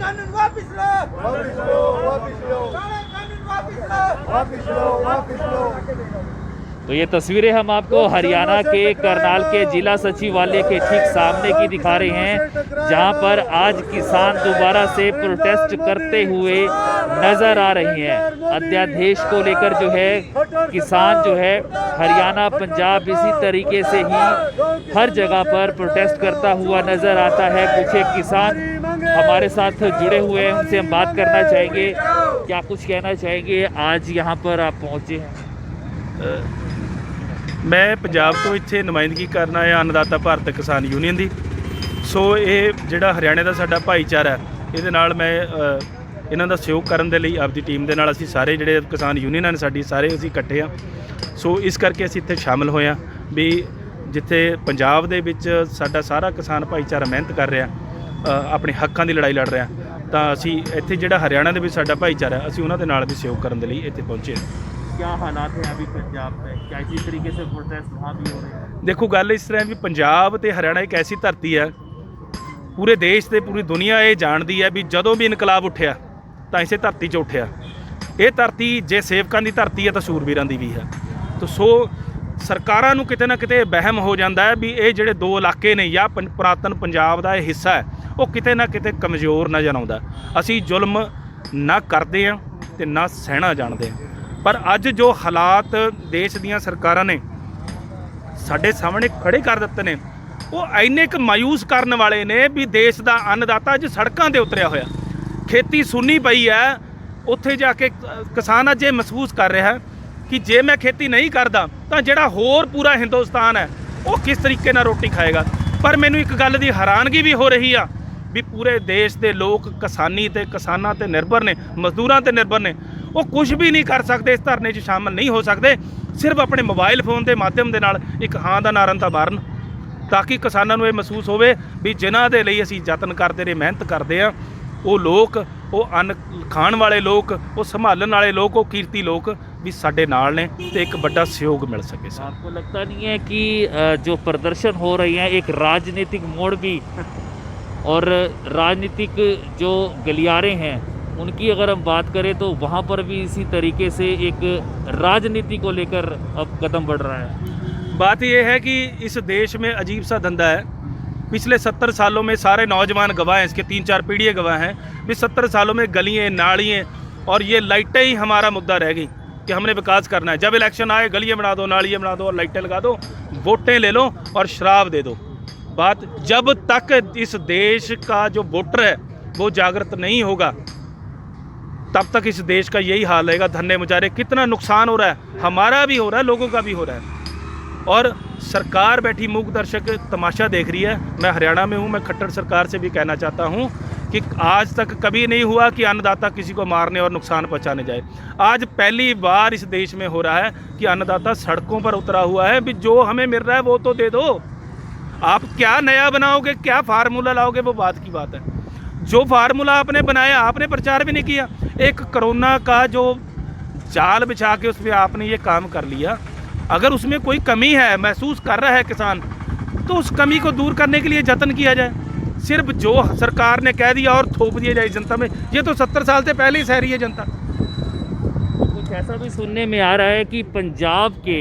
कानून वापिस लो, वापिस लो, वापिस लो, काले कानून वापिस लो, वापिस लो, वापिस लो। तो ये तस्वीरें हम आपको हरियाणा के करनाल के जिला सचिवालय के ठीक सामने की दिखा रहे हैं, जहां पर आज किसान दोबारा से प्रोटेस्ट करते हुए नजर आ रहे हैं। अध्यादेश को लेकर जो है किसान जो है हरियाणा पंजाब इसी तरीके से ही हर जगह पर प्रोटेस्ट करता हुआ नजर आता है। कुछ एक किसान हमारे साथ जुड़े हुए हैं, उनसे हम बात करना चाहेंगे। क्या कुछ कहना चाहेंगे, आज यहाँ पर आप पहुँचे हैं? मैं ਪੰਜਾਬ ਤੋਂ ਇੱਥੇ ਨੁਮਾਇੰਦਗੀ ਕਰਨਾ ਹੈ ਅੰਨਦਾਤਾ ਭਾਰਤ ਕਿਸਾਨ ਯੂਨੀਅਨ ਦੀ। ਸੋ ਇਹ ਜਿਹੜਾ ਹਰਿਆਣੇ ਦਾ ਸਾਡਾ ਭਾਈਚਾਰਾ ਹੈ, ਇਹਦੇ ਨਾਲ ਮੈਂ ਇਹਨਾਂ ਦਾ ਸਹਿਯੋਗ ਕਰਨ ਦੇ ਲਈ ਆਪਦੀ ਟੀਮ ਦੇ ਨਾਲ ਅਸੀਂ ਸਾਰੇ ਜਿਹੜੇ ਕਿਸਾਨ ਯੂਨੀਅਨਾਂ ਨੇ ਸਾਡੀ ਸਾਰੇ ਅਸੀਂ ਇਕੱਠੇ ਹਾਂ। ਸੋ ਇਸ ਕਰਕੇ ਅਸੀਂ ਇੱਥੇ ਸ਼ਾਮਲ ਹੋਏ ਹਾਂ ਵੀ ਜਿੱਥੇ ਪੰਜਾਬ ਦੇ ਵਿੱਚ ਸਾਡਾ ਸਾਰਾ ਕਿਸਾਨ ਭਾਈਚਾਰਾ ਮਿਹਨਤ ਕਰ ਰਿਹਾ, ਆਪਣੇ ਹੱਕਾਂ ਦੀ ਲੜਾਈ ਲੜ ਰਿਹਾ, ਤਾਂ ਅਸੀਂ ਇੱਥੇ ਜਿਹੜਾ ਹਰਿਆਣਾ ਦੇ ਵਿੱਚ ਸਾਡਾ ਭਾਈਚਾਰਾ ਅਸੀਂ ਉਹਨਾਂ ਦੇ ਨਾਲ ਵੀ ਸਹਿਯੋਗ ਕਰਨ ਦੇ ਲਈ ਇੱਥੇ पहुँचे ਹਾਂ। क्या हालात हैं अभी पंजाब में, क्या इसी तरीके से प्रोटेस्ट वहाँ भी हो रहे हैं? देखो गल इस तरह भी पंजाब ते हरियाणा एक ऐसी धरती है, पूरे देश ते पूरी दुनिया ये जानती है भी जदों भी इनकलाब उठिया तो इसे धरती 'च उठिया। ये धरती जे सेवकां दी धरती है तो सूरवीरां दी भी है। तो सो सरकारां नूं किते ना किते वहम हो जाता है भी ये जिहड़े दो इलाके ने या पुरातन पंजाब का हिस्सा है वो किते ना किते कमज़ोर नज़र आउंदा। असीं जुल्म ना करदे हां ते ना सहना जाणदे हां, पर अज जो हालात देश दीयां सरकारां ने साडे सामने खड़े कर दिते ने वो इन्ने क मायूस करने वाले ने भी देश का अन्नदाता अज सड़कों ते उतरिया होया, खेती सुनी पई है। उत्थे जाके किसान अज ये महसूस कर रहा है कि जे मैं खेती नहीं करता तो जिहड़ा होर पूरा हिंदुस्तान है वो किस तरीके नाल रोटी खाएगा। पर मैनूं एक गल दी हैरानगी भी हो रही आ भी पूरे देश के लोग किसानी ते किसानां ते निर्भर ने, मजदूरां ते निर्भर ने, वो कुछ भी नहीं कर सकते, इस धरने 'च शामिल नहीं हो सकते। सिर्फ अपने मोबाइल फोन के माध्यम के नाल एक हाँ का नारा तां मारन ताकि किसानां नूं ये महसूस होवे भी जिन्हां दे लई असीं यतन करते रहे, मेहनत करते हैं, वो लोग, वो अन्न खाण वाले लोग, वो संभालण वाले लोग, वो कीर्ति लोग भी साडे नाल ने ते एक बड़ा सहयोग मिल सके। आपको लगता नहीं है कि जो प्रदर्शन हो रही हैं एक राजनीतिक मोड़ भी और राजनीतिक जो गलियारे हैं उनकी अगर हम बात करें तो वहाँ पर भी इसी तरीके से एक राजनीति को लेकर अब कदम बढ़ रहा है? बात यह है कि इस देश में अजीब सा धंधा है। पिछले 70 सालों में सारे नौजवान गवाह हैं, इसके 3-4 पीढ़ियाँ गवाह हैं भी 70 सालों में गलियाँ, नालियाँ और ये लाइटें ही हमारा मुद्दा रह गई कि हमने विकास करना है। जब इलेक्शन आए गलियाँ बना दो, नालियाँ बना दो और लाइटें लगा दो, वोटें ले लो और शराब दे दो। बात जब तक इस देश का जो वोटर है वो जागृत नहीं होगा तब तक इस देश का यही हाल रहेगा। धन्ने मुजारे कितना नुकसान हो रहा है, हमारा भी हो रहा है, लोगों का भी हो रहा है, और सरकार बैठी मूक दर्शक तमाशा देख रही है। मैं हरियाणा में हूँ, मैं खट्टर सरकार से भी कहना चाहता हूँ कि आज तक कभी नहीं हुआ कि अन्नदाता किसी को मारने और नुकसान पहुँचाने जाए। आज पहली बार इस देश में हो रहा है कि अन्नदाता सड़कों पर उतरा हुआ है भी जो हमें मिल रहा है वो तो दे दो। आप क्या नया बनाओगे, क्या फार्मूला लाओगे, वो बात की बात है। जो फार्मूला आपने बनाया आपने प्रचार भी नहीं किया। एक कोरोना का जो जाल बिछा के उसमें आपने ये काम कर लिया। अगर उसमें कोई कमी है, महसूस कर रहा है किसान, तो उस कमी को दूर करने के लिए जतन किया जाए। सिर्फ जो सरकार ने कह दिया और थोप दिया जाए जनता में, ये तो 70 साल से पहले ही सह रही है जनता। तो कुछ ऐसा भी सुनने में आ रहा है कि पंजाब के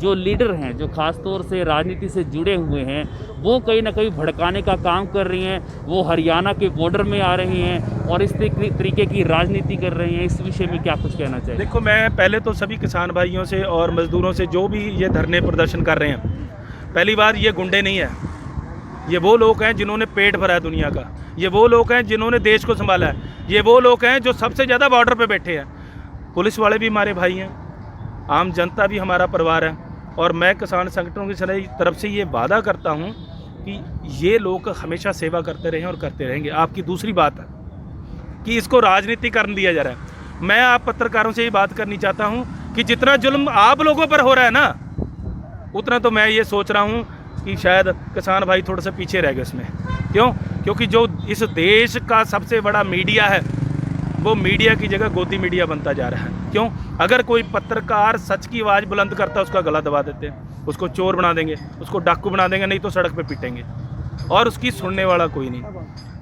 जो लीडर हैं, जो ख़ास तौर से राजनीति से जुड़े हुए हैं, वो कहीं ना कहीं भड़काने का काम कर रही हैं, वो हरियाणा के बॉर्डर में आ रही हैं और इस तरीके की राजनीति कर रही हैं। इस विषय में क्या कुछ कहना चाहिए? देखो, मैं पहले तो सभी किसान भाइयों से और मज़दूरों से जो भी ये धरने प्रदर्शन कर रहे हैं, पहली बात ये गुंडे नहीं है, ये वो लोग हैं जिन्होंने पेट भरा है दुनिया का, ये वो लोग हैं जिन्होंने देश को संभाला है, ये वो लोग हैं जो सबसे ज़्यादा बॉर्डर पर बैठे हैं। पुलिस वाले भी हमारे भाई हैं, आम जनता भी हमारा परिवार है, और मैं किसान संगठनों की तरफ से ये वादा करता हूँ कि ये लोग हमेशा सेवा करते रहे और करते रहेंगे। आपकी दूसरी बात है कि इसको राजनीतिकरण दिया जा रहा है। मैं आप पत्रकारों से ये बात करनी चाहता हूँ कि जितना जुल्म आप लोगों पर हो रहा है ना, उतना तो मैं ये सोच रहा हूँ कि शायद किसान भाई थोड़ा सा पीछे रह गए इसमें। क्यों? क्योंकि जो इस देश का सबसे बड़ा मीडिया है वो मीडिया की जगह गोदी मीडिया बनता जा रहा है। क्यों? अगर कोई पत्रकार सच की आवाज़ बुलंद करता है उसका गला दबा देते हैं, उसको चोर बना देंगे, उसको डाकू बना देंगे, नहीं तो सड़क पे पीटेंगे। और उसकी सुनने वाला कोई नहीं।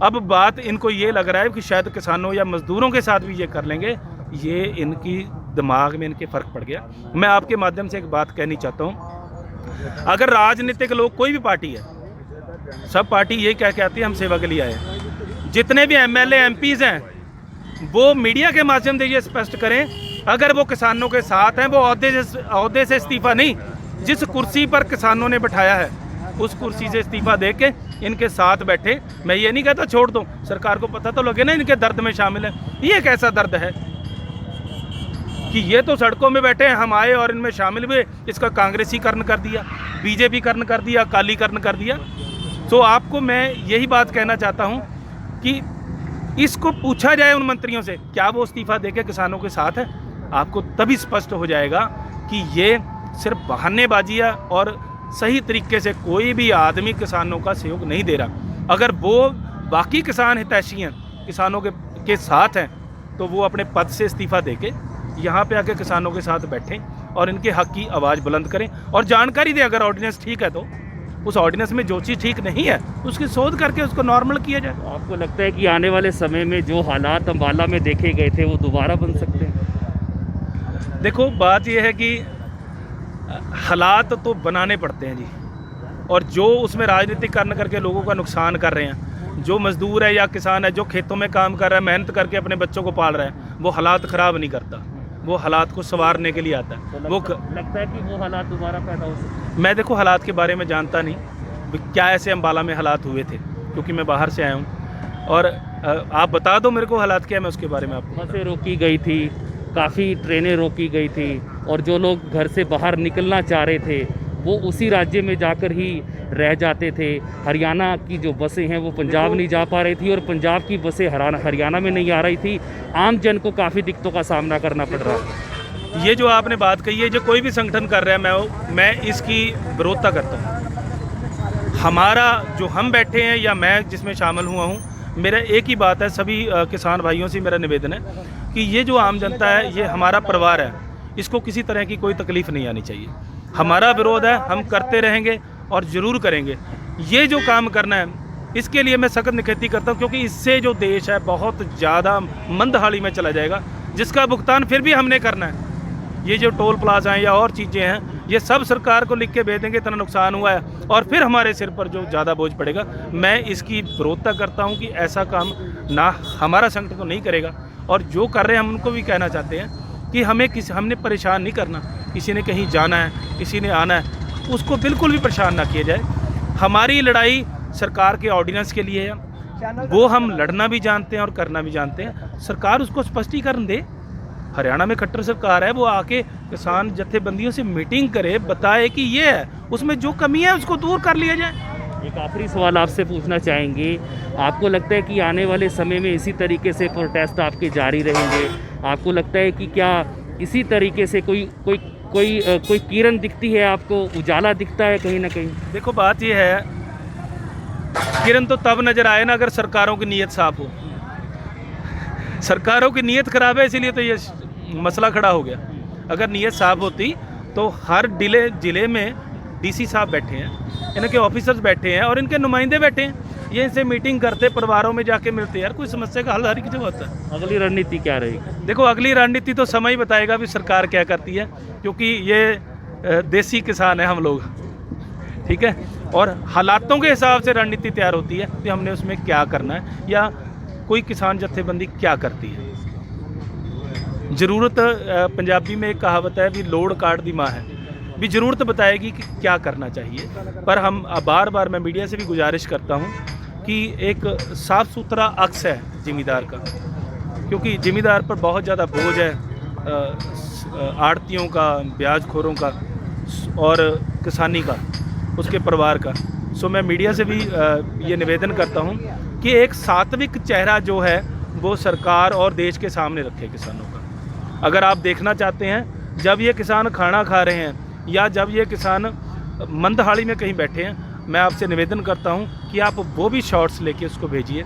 अब बात इनको ये लग रहा है कि शायद किसानों या मज़दूरों के साथ भी ये कर लेंगे, ये इनकी दिमाग में इनके फ़र्क पड़ गया। मैं आपके माध्यम से एक बात कहनी चाहता हूँ, अगर राजनीतिक लोग कोई भी पार्टी है, सब पार्टी ये क्या कहती है हम सेवा के लिए आए हैं। जितने भी MLA MPs हैं वो मीडिया के माध्यम से ये स्पष्ट करें, अगर वो किसानों के साथ हैं, वो ओहदे से इस्तीफ़ा नहीं, जिस कुर्सी पर किसानों ने बिठाया है उस कुर्सी से इस्तीफ़ा दे के इनके साथ बैठे। मैं ये नहीं कहता छोड़ दो, सरकार को पता तो लगे ना इनके दर्द में शामिल है। ये एक ऐसा दर्द है कि ये तो सड़कों में बैठे हैं, हम आए और इनमें शामिल हुए, इसका कांग्रेसीकरण कर दिया, बीजेपीकरण कर दिया, अकालीकरण कर दिया। तो आपको मैं यही बात कहना चाहता हूँ कि इसको पूछा जाए उन मंत्रियों से, क्या वो इस्तीफ़ा देके किसानों के साथ है? आपको तभी स्पष्ट हो जाएगा कि ये सिर्फ बहानेबाजी है और सही तरीके से कोई भी आदमी किसानों का सहयोग नहीं दे रहा। अगर वो बाकी किसान हितैषी हैं, किसानों के साथ हैं, तो वो अपने पद से इस्तीफ़ा देके यहाँ पे आके किसानों के साथ बैठें और इनके हक की आवाज़ बुलंद करें और जानकारी दें। अगर ऑर्डिनेंस ठीक है तो उस ऑर्डिनेंस में जो चीज़ ठीक नहीं है उसकी शोध करके उसको नॉर्मल किया जाए। आपको लगता है कि आने वाले समय में जो हालात अम्बाला में देखे गए थे वो दोबारा बन सकते हैं? देखो, बात यह है कि हालात तो बनाने पड़ते हैं जी, और जो उसमें राजनीतिकरण करके लोगों का नुकसान कर रहे हैं, जो मजदूर है या किसान है जो खेतों में काम कर रहा है, मेहनत करके अपने बच्चों को पाल रहा है, वो हालात ख़राब नहीं करता, वो हालात को संवारने के लिए आता है। तो लगता है कि वो हालात दोबारा पैदा हो सकते हैं? मैं देखो हालात के बारे में जानता नहीं, क्या ऐसे अम्बाला में हालात हुए थे, क्योंकि मैं बाहर से आया हूँ। और आप बता दो मेरे को हालात क्या है, मैं उसके बारे में आपको। बसें रोकी गई थी, काफ़ी ट्रेनें रोकी गई थी, और जो लोग घर से बाहर निकलना चाह रहे थे वो उसी राज्य में जाकर ही रह जाते थे। हरियाणा की जो बसें हैं वो पंजाब नहीं जा पा रही थी, और पंजाब की बसें हरियाणा में नहीं आ रही थी। आम जन को काफ़ी दिक्कतों का सामना करना पड़ रहा है। ये जो आपने बात कही है, जो कोई भी संगठन कर रहा है, मैं इसकी विरोधता करता हूँ। हमारा जो हम बैठे हैं या मैं जिसमें शामिल हुआ हूँ, मेरा एक ही बात है, सभी किसान भाइयों से मेरा निवेदन है कि ये जो आम जनता है, ये हमारा परिवार है, इसको किसी तरह की कोई तकलीफ़ नहीं आनी चाहिए। हमारा विरोध है, हम करते रहेंगे और ज़रूर करेंगे। ये जो काम करना है इसके लिए मैं सख्त निखेधी करता हूँ, क्योंकि इससे जो देश है बहुत ज़्यादा मंदहाली में चला जाएगा, जिसका भुगतान फिर भी हमने करना है। ये जो टोल प्लाजा हैं या और चीज़ें हैं, ये सब सरकार को लिख के भेज देंगे इतना नुकसान हुआ है, और फिर हमारे सिर पर जो ज़्यादा बोझ पड़ेगा। मैं इसकी विरोधता करता हूँ कि ऐसा काम ना हमारा संगठन तो नहीं करेगा, और जो कर रहे हैं हम उनको भी कहना चाहते हैं कि हमने परेशान नहीं करना। किसी ने कहीं जाना है, किसी ने आना है, उसको बिल्कुल भी परेशान ना किया जाए। हमारी लड़ाई सरकार के ऑर्डिनेंस के लिए है, वो हम लड़ना भी जानते हैं और करना भी जानते हैं। सरकार उसको स्पष्टीकरण दे। हरियाणा में खट्टर सरकार है, वो आके किसान जत्थेबंदियों से मीटिंग करे, बताए कि ये है, उसमें जो कमी है उसको दूर कर लिया जाए। एक आखिरी सवाल आपसे पूछना चाहेंगे, आपको लगता है कि आने वाले समय में इसी तरीके से प्रोटेस्ट आपके जारी रहेंगे? आपको लगता है कि क्या इसी तरीके से कोई किरण दिखती है आपको, उजाला दिखता है कहीं ना कहीं? देखो, बात ये है, किरण तो तब नज़र आए ना अगर सरकारों की नीयत साफ हो। सरकारों की नीयत खराब है, इसीलिए तो ये मसला खड़ा हो गया। अगर नीयत साफ होती तो हर ज़िले में डीसी साहब बैठे हैं, इनके ऑफिसर्स बैठे हैं और इनके नुमाइंदे बैठे हैं, ये इनसे मीटिंग करते, परिवारों में जाके मिलते, यार कोई समस्या का हल हर किसी होता है। अगली रणनीति क्या रहेगी? देखो, अगली रणनीति तो समय ही बताएगा भी सरकार क्या करती है, क्योंकि ये देसी किसान है हम लोग, ठीक है, और हालातों के हिसाब से रणनीति तैयार होती है कि हमने उसमें क्या करना है या कोई किसान जत्थेबंदी क्या करती है। ज़रूरत, पंजाबी में एक कहावत है भी लोड़ काट दी माँ है, भी ज़रूरत बताएगी कि क्या करना चाहिए। पर हम बार बार मैं मीडिया से भी गुजारिश करता हूँ कि एक साफ़ सुथरा अक्स है ज़िम्मेदार का, क्योंकि ज़िम्मेदार पर बहुत ज़्यादा बोझ है, आड़तियों का, ब्याजखोरों का और किसानी का, उसके परिवार का। सो मैं मीडिया से भी ये निवेदन करता हूँ कि एक सात्विक चेहरा जो है वो सरकार और देश के सामने रखे किसानों का। अगर आप देखना चाहते हैं जब ये किसान खाना खा रहे हैं या जब ये किसान मंदहाली में कहीं बैठे हैं, मैं आपसे निवेदन करता हूं कि आप वो भी शॉट्स लेके उसको भेजिए,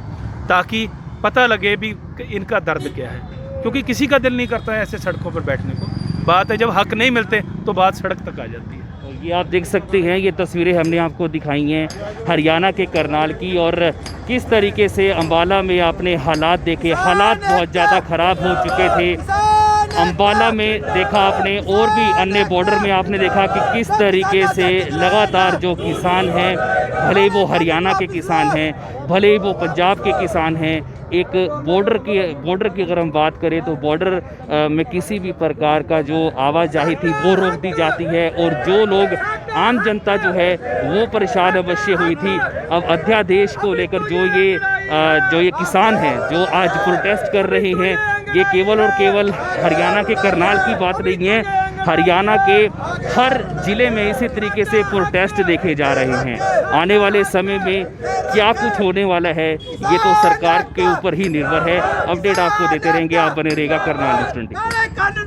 ताकि पता लगे भी इनका दर्द क्या है, क्योंकि किसी का दिल नहीं करता है ऐसे सड़कों पर बैठने को। बात है जब हक नहीं मिलते तो बात सड़क तक आ जाती है। ये आप देख सकते हैं, ये तस्वीरें हमने आपको दिखाई हैं हरियाणा के करनाल की, और किस तरीके से अंबाला में आपने हालात देखे। हालात बहुत ज़्यादा ख़राब हो चुके थे। अंबाला में देखा आपने, और भी अन्य बॉर्डर में आपने देखा कि किस तरीके से लगातार जो किसान हैं, भले ही वो हरियाणा के किसान हैं, भले ही वो पंजाब के किसान हैं, एक बॉर्डर की अगर हम बात करें तो बॉर्डर में किसी भी प्रकार का जो आवाजाही थी वो रोक दी जाती है, और जो लोग आम जनता जो है वो परेशान अवश्य हुई थी। अब अध्यादेश को लेकर जो ये किसान हैं जो आज प्रोटेस्ट कर रहे हैं, ये केवल और केवल हरियाणा के करनाल की बात नहीं है, हरियाणा के हर जिले में इसी तरीके से प्रोटेस्ट देखे जा रहे हैं। आने वाले समय में क्या कुछ होने वाला है ये तो सरकार के ऊपर ही निर्भर है। अपडेट आपको देते रहेंगे, आप बने रहेगा करनाल न्यूज़ 24।